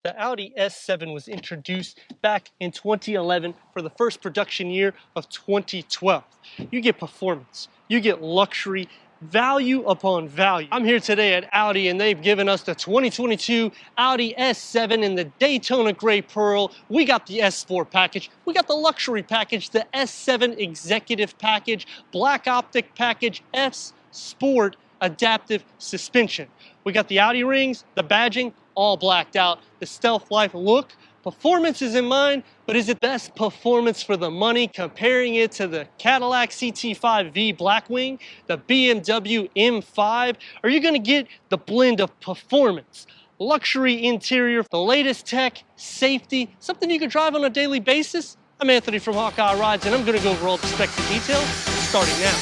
The Audi S7 was introduced back in 2011 for the first production year of 2012. You get performance, you get luxury, value upon value. I'm here today at Audi and they've given us the 2022 Audi S7 in the Daytona Gray Pearl. We got the S Sport package, we got the luxury package, the S7 Executive package, Black Optic package, S Sport adaptive suspension. We got the Audi rings, the badging, all blacked out. The Stealth Life look, performance is in mind, but is it best performance for the money? Comparing it to the Cadillac CT5V Blackwing, the BMW M5, are you gonna get the blend of performance, luxury interior, the latest tech, safety, something you can drive on a daily basis? I'm Anthony from Hawkeye Rides and I'm gonna go over all the specs and details, starting now.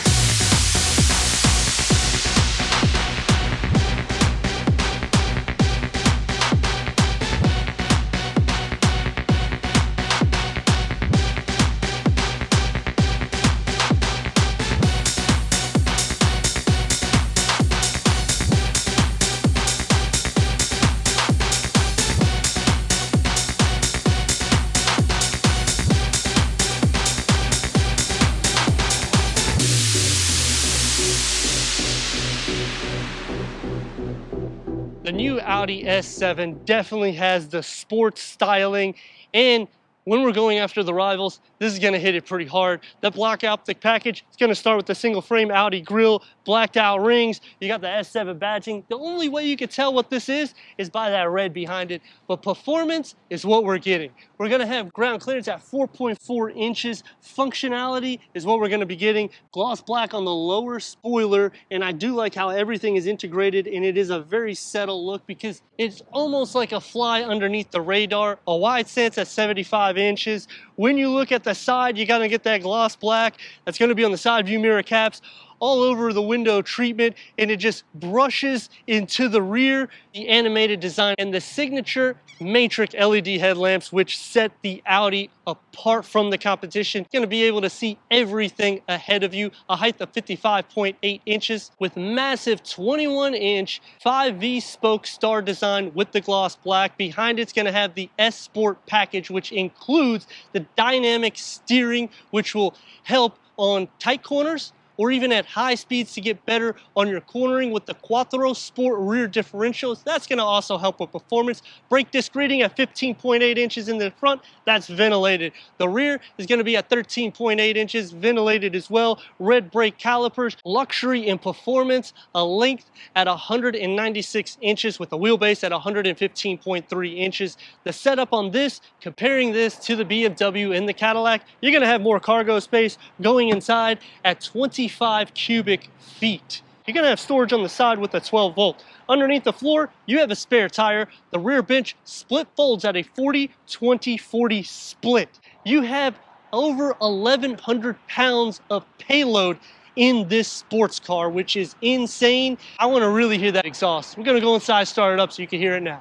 The new Audi S7 definitely has the sports styling, and when we're going after the rivals, this is gonna hit it pretty hard. The Black Optic package, it's gonna start with the single frame Audi grille, blacked out rings, you got the S7 badging. The only way you can tell what this is by that red behind it, but performance is what we're getting. We're gonna have ground clearance at 4.4 inches. Functionality is what we're gonna be getting. Gloss black on the lower spoiler, and I do like how everything is integrated, and it is a very settled look because it's almost like a fly underneath the radar. A wide stance at 75 inches. When you look at the side, you gotta get that gloss black. That's gonna be on the side view mirror caps, all over the window treatment, and it just brushes into the rear. The animated design and the signature matrix LED headlamps, which set the Audi apart from the competition. You're gonna be able to see everything ahead of you. A height of 55.8 inches with massive 21-inch 5V spoke star design with the gloss black. Behind it's gonna have the S Sport package, which includes the dynamic steering, which will help on tight corners or even at high speeds to get better on your cornering with the Quattro Sport rear differentials. That's gonna also help with performance. Brake disc rating at 15.8 inches in the front, that's ventilated. The rear is gonna be at 13.8 inches, ventilated as well. Red brake calipers, luxury and performance, a length at 196 inches with a wheelbase at 115.3 inches. The setup on this, comparing this to the BMW and the Cadillac, you're gonna have more cargo space going inside at 25 cubic feet. You're gonna have storage on the side with a 12 volt. Underneath the floor, you have a spare tire. The rear bench split folds at a 40-20-40 split. You have over 1,100 pounds of payload in this sports car, which is insane. I wanna really hear that exhaust. We're gonna go inside, start it up so you can hear it now.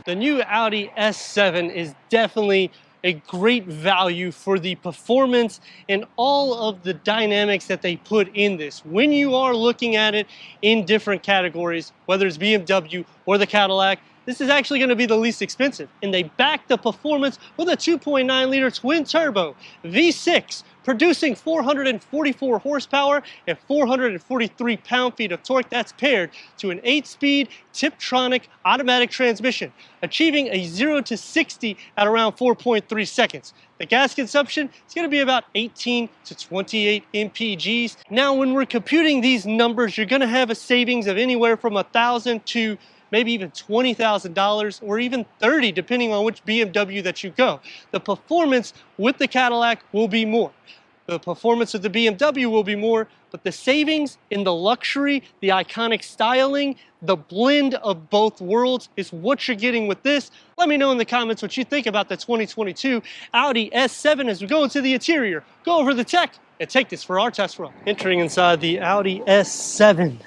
The new Audi S7 is definitely a great value for the performance and all of the dynamics that they put in this. When you are looking at it in different categories, whether it's BMW or the Cadillac, this is actually going to be the least expensive. And they back the performance with a 2.9 liter twin turbo V6, producing 444 horsepower and 443 pound-feet of torque. That's paired to an 8-speed Tiptronic automatic transmission, achieving a 0 to 60 at around 4.3 seconds. The gas consumption is going to be about 18 to 28 mpgs. Now, when we're computing these numbers, you're going to have a savings of anywhere from $1,000 to maybe even $20,000 or even $30,000 depending on which BMW that you go. The performance with the Cadillac will be more. The performance of the BMW will be more, but the savings in the luxury, the iconic styling, the blend of both worlds is what you're getting with this. Let me know in the comments what you think about the 2022 Audi S7 as we go into the interior, go over the tech, and take this for our test run. Entering inside the Audi S7.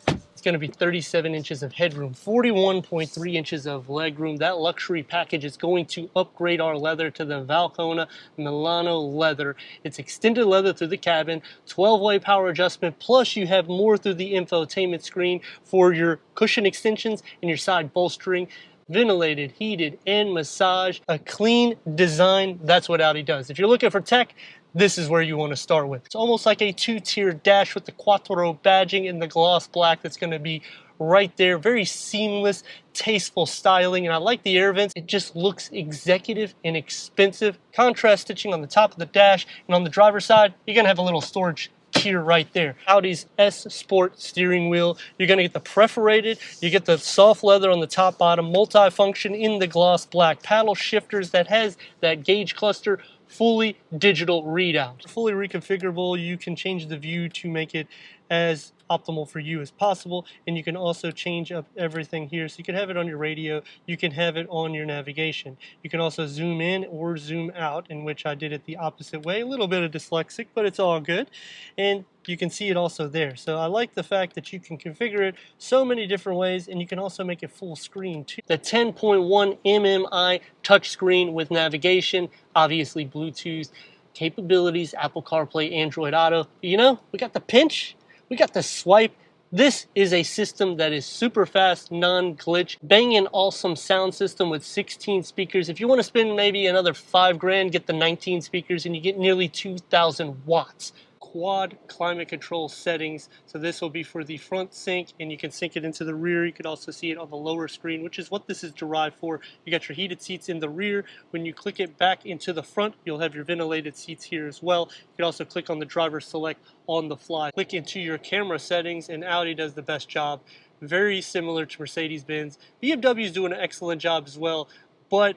It's going to be 37 inches of headroom, 41.3 inches of legroom. That luxury package is going to upgrade our leather to the Valcona Milano leather. It's extended leather through the cabin, 12-way power adjustment, plus you have more through the infotainment screen for your cushion extensions and your side bolstering. Ventilated, heated, and massage. A clean design, that's what Audi does. If you're looking for tech, this is where you want to start with. It's almost like a two-tier dash with the Quattro badging in the gloss black that's going to be right there. Very seamless, tasteful styling, and I like the air vents. It just looks executive and expensive. Contrast stitching on the top of the dash, and on the driver's side, you're going to have a little storage tier right there. Audi's S Sport steering wheel. You're going to get the perforated, you get the soft leather on the top bottom, multi-function in the gloss black, paddle shifters that has that gauge cluster, fully digital readout. Fully reconfigurable, you can change the view to make it as optimal for you as possible, and you can also change up everything here. So you can have it on your radio, you can have it on your navigation. You can also zoom in or zoom out, in which I did it the opposite way. A little bit of dyslexic, but it's all good. And you can see it also there. So I like the fact that you can configure it so many different ways, and you can also make it full screen too. The 10.1 MMI touchscreen with navigation, obviously Bluetooth capabilities, Apple CarPlay, Android Auto. You know, we got the pinch, we got the swipe. This is a system that is super fast, non-glitch, banging awesome sound system with 16 speakers. If you want to spend maybe another $5 grand, get the 19 speakers and you get nearly 2,000 watts. Quad climate control settings. So this will be for the front sync, and you can sync it into the rear. You could also see it on the lower screen, which is what this is derived for. You got your heated seats in the rear. When you click it back into the front, you'll have your ventilated seats here as well. You can also click on the driver select on the fly. Click into your camera settings, and Audi does the best job. Very similar to Mercedes-Benz. BMW is doing an excellent job as well, but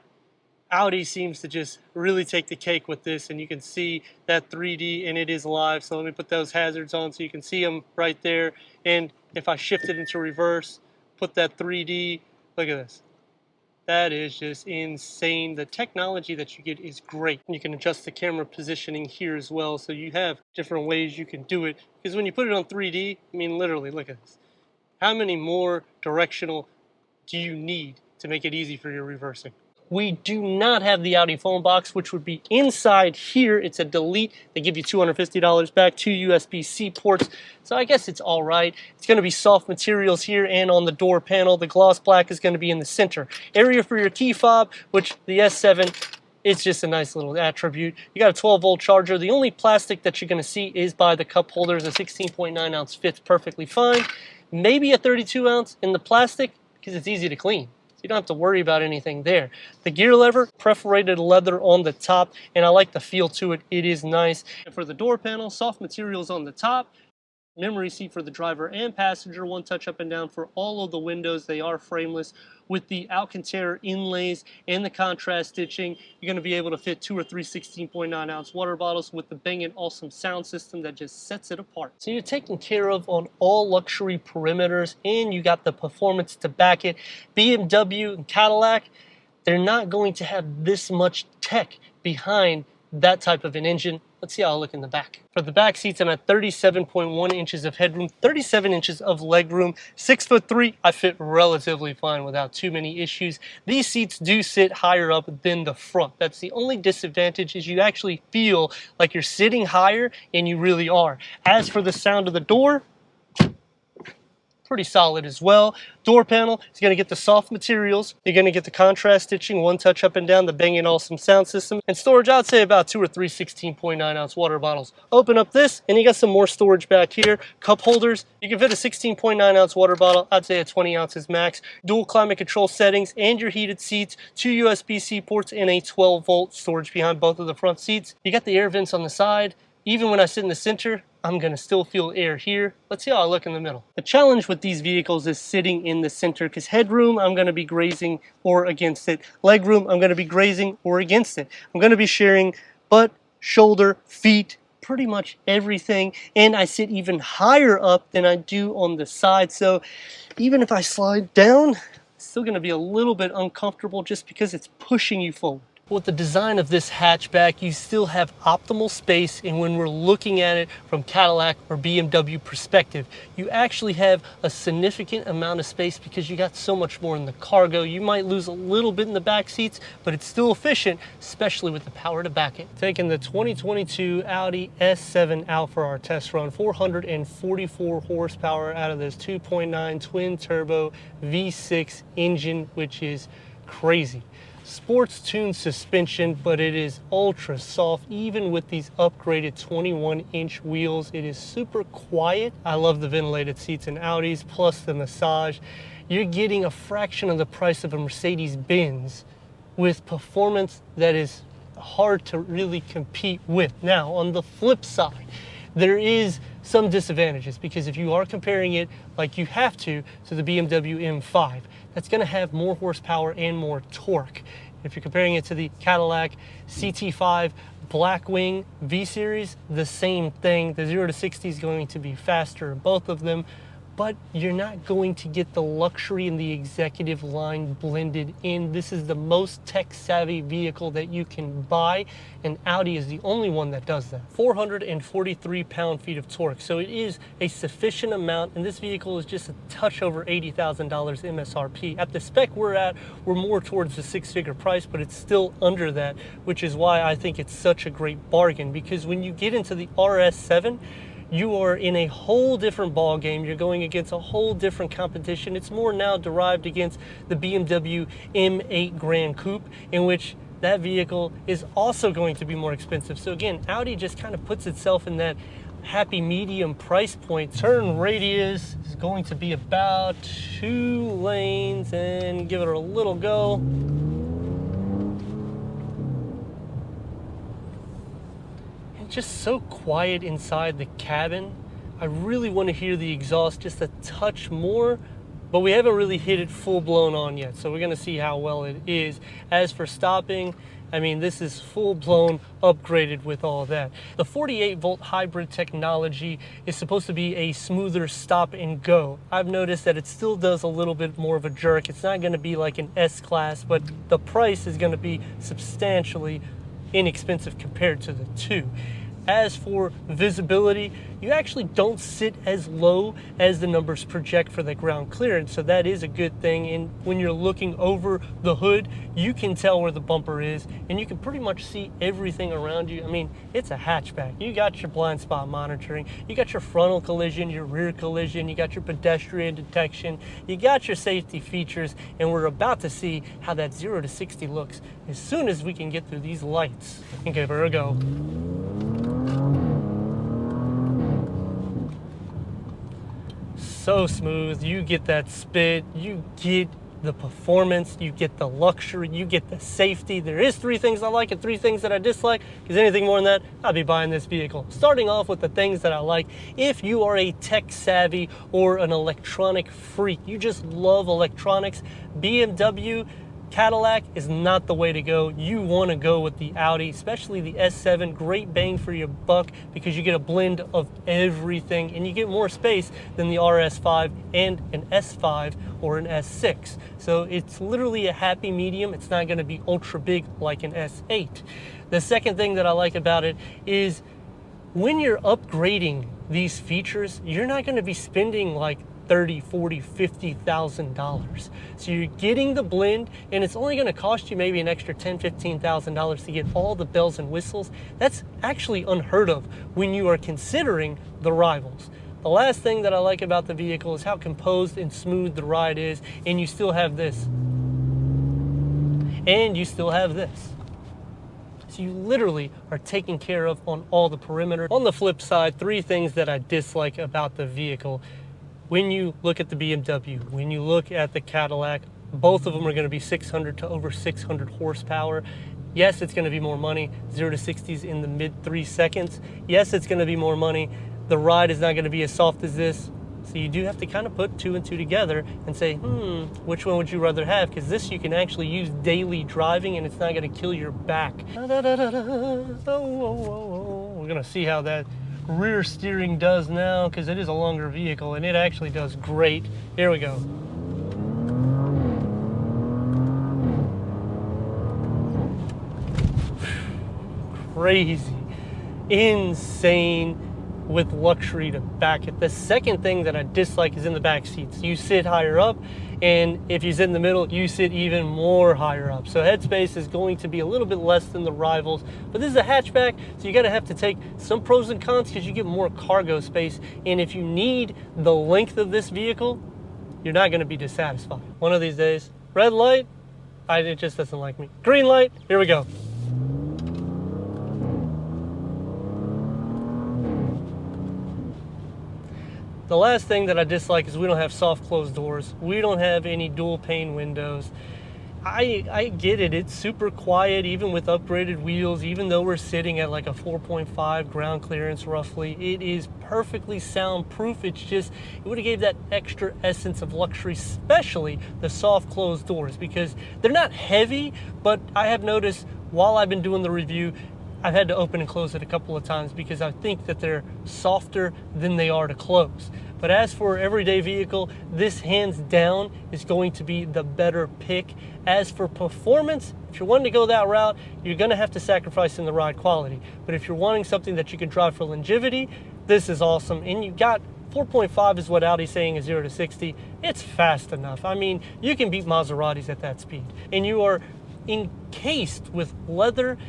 Audi seems to just really take the cake with this, and you can see that 3D, and it is live. So let me put those hazards on so you can see them right there. And if I shift it into reverse, put that 3D, look at this. That is just insane. The technology that you get is great. You can adjust the camera positioning here as well, so you have different ways you can do it. Because when you put it on 3D, I mean, literally, look at this. How many more directional do you need to make it easy for your reversing? We do not have the Audi phone box, which would be inside here. It's a delete. They give you $250 back, 2 USB-C ports. So I guess it's all right. It's going to be soft materials here and on the door panel. The gloss black is going to be in the center. Area for your key fob, which the S7, it's just a nice little attribute. You got a 12-volt charger. The only plastic that you're going to see is by the cup holders. A 16.9 ounce fits perfectly fine. Maybe a 32 ounce in the plastic because it's easy to clean. You don't have to worry about anything there. The gear lever, perforated leather on the top, and I like the feel to it. It is nice. And for the door panel, soft materials on the top, memory seat for the driver and passenger, one touch up and down for all of the windows. They are frameless. With the Alcantara inlays and the contrast stitching, you're going to be able to fit 2 or 3 16.9 ounce water bottles with the Bang & Olufsen sound system that just sets it apart. So you're taken care of on all luxury perimeters, and you got the performance to back it. BMW and Cadillac, they're not going to have this much tech behind that type of an engine. Let's see how I look in the back. For the back seats, I'm at 37.1 inches of headroom, 37 inches of legroom, 6'3". I fit relatively fine without too many issues. These seats do sit higher up than the front. That's the only disadvantage, is you actually feel like you're sitting higher, and you really are. As for the sound of the door, pretty solid as well. Door panel is going to get the soft materials. You're going to get the contrast stitching, one touch up and down, the Bang & Olufsen sound system. And storage, I'd say about 2 or 3 16.9 ounce water bottles. Open up this, and you got some more storage back here. Cup holders. You can fit a 16.9 ounce water bottle. I'd say a 20 ounces max. Dual climate control settings and your heated seats. 2 USB-C ports and a 12-volt storage behind both of the front seats. You got the air vents on the side. Even when I sit in the center, I'm going to still feel air here. Let's see how I look in the middle. The challenge with these vehicles is sitting in the center, because headroom, I'm going to be grazing or against it. Legroom, I'm going to be grazing or against it. I'm going to be sharing, but shoulder, feet, pretty much everything. And I sit even higher up than I do on the side. So even if I slide down, it's still going to be a little bit uncomfortable just because it's pushing you forward. With the design of this hatchback, you still have optimal space, and when we're looking at it from Cadillac or BMW perspective, you actually have a significant amount of space because you got so much more in the cargo. You might lose a little bit in the back seats, but it's still efficient, especially with the power to back it. Taking the 2022 Audi S7 out for our test run, 444 horsepower out of this 2.9 twin turbo V6 engine, which is crazy. Sports tuned suspension, but it is ultra soft even with these upgraded 21-inch wheels. It is super quiet. I love the ventilated seats in Audis, plus the massage. You're getting a fraction of the price of a Mercedes-Benz with performance that is hard to really compete with. Now, on the flip side, there is some disadvantages, because if you are comparing it like you have to the BMW M5, that's going to have more horsepower and more torque. If you're comparing it to the Cadillac CT5 Blackwing V-Series, the same thing. The 0 to 60 is going to be faster, both of them, but you're not going to get the luxury and the executive line blended in. This is the most tech-savvy vehicle that you can buy, and Audi is the only one that does that. 443 pound-feet of torque, so it is a sufficient amount, and this vehicle is just a touch over $80,000 MSRP. At the spec we're at, we're more towards the six-figure price, but it's still under that, which is why I think it's such a great bargain, because when you get into the RS7, you are in a whole different ball game. You're going against a whole different competition. It's more now derived against the BMW M8 Grand Coupe, in which that vehicle is also going to be more expensive. So again, Audi just kind of puts itself in that happy medium price point. Turn radius is going to be about 2 lanes, and give it a little go. Just so quiet inside the cabin. I really want to hear the exhaust just a touch more, but we haven't really hit it full blown on yet, so we're going to see how well it is. As for stopping, I mean, this is full blown upgraded with all that. The 48-volt hybrid technology is supposed to be a smoother stop and go. I've noticed that it still does a little bit more of a jerk. It's not going to be like an S-Class, but the price is going to be substantially inexpensive compared to the two. As for visibility, you actually don't sit as low as the numbers project for the ground clearance, so that is a good thing. And when you're looking over the hood, you can tell where the bumper is, and you can pretty much see everything around you. I mean, it's a hatchback. You got your blind spot monitoring, you got your frontal collision, your rear collision, you got your pedestrian detection, you got your safety features, and we're about to see how that 0 to 60 looks as soon as we can get through these lights. And give her a go. So smooth. You get that spit, you get the performance, you get the luxury, you get the safety. There is 3 things I like and 3 things that I dislike, because anything more than that, I'll be buying this vehicle. Starting off with the things that I like: if you are a tech savvy or an electronic freak, you just love electronics, BMW, Cadillac is not the way to go. You want to go with the Audi, especially the S7. Great bang for your buck, because you get a blend of everything, and you get more space than the RS5 and an S5 or an S6. So it's literally a happy medium. It's not going to be ultra big like an S8. The second thing that I like about it is when you're upgrading these features, you're not going to be spending like $30,000, $40,000, $50,000. So you're getting the blend, and it's only going to cost you maybe an extra $10,000, $15,000 to get all the bells and whistles. That's actually unheard of when you are considering the rivals. The last thing that I like about the vehicle is how composed and smooth the ride is, and you still have this. And you still have this. So you literally are taken care of on all the perimeter. On the flip side, 3 things that I dislike about the vehicle. When you look at the BMW, when you look at the Cadillac, both of them are going to be 600 to over 600 horsepower. Yes, it's going to be more money. 0 to 60s in the mid 3 seconds. Yes, it's going to be more money. The ride is not going to be as soft as this. So you do have to kind of put two and two together and say, which one would you rather have? Because this you can actually use daily driving and it's not going to kill your back. We're going to see how that rear steering does now, because it is a longer vehicle and it actually does great. Here we go. Crazy, insane with luxury to back it. The second thing that I dislike is in the back seats. You sit higher up, and if you sit in the middle, you sit even more higher up. So headspace is going to be a little bit less than the rivals, but this is a hatchback, so you gotta have to take some pros and cons because you get more cargo space. And if you need the length of this vehicle, you're not gonna be dissatisfied. One of these days, red light, it just doesn't like me. Green light, here we go. The last thing that I dislike is we don't have soft closed doors. We don't have any dual pane windows. I get it, it's super quiet even with upgraded wheels, even though we're sitting at like a 4.5 ground clearance roughly. It is perfectly soundproof. It's just, it would have gave that extra essence of luxury, especially the soft closed doors, because they're not heavy, but I have noticed while I've been doing the review, I've had to open and close it a couple of times because I think that they're softer than they are to close. But as for everyday vehicle, this hands down is going to be the better pick. As for performance, if you're wanting to go that route, you're gonna have to sacrifice in the ride quality. But if you're wanting something that you can drive for longevity, this is awesome. And you got 4.5 is what Audi's saying is 0 to 60. It's fast enough. I mean, you can beat Maseratis at that speed. And you are encased with leather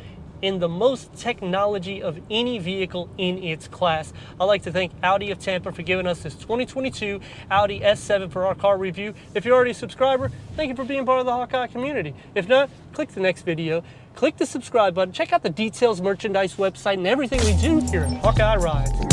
in the most technology of any vehicle in its class. I'd like to thank Audi of Tampa for giving us this 2022 Audi S7 for our car review. If you're already a subscriber, thank you for being part of the Hawkeye community. If not, click the next video, click the subscribe button, check out the details merchandise website and everything we do here at Hawkeye Rides.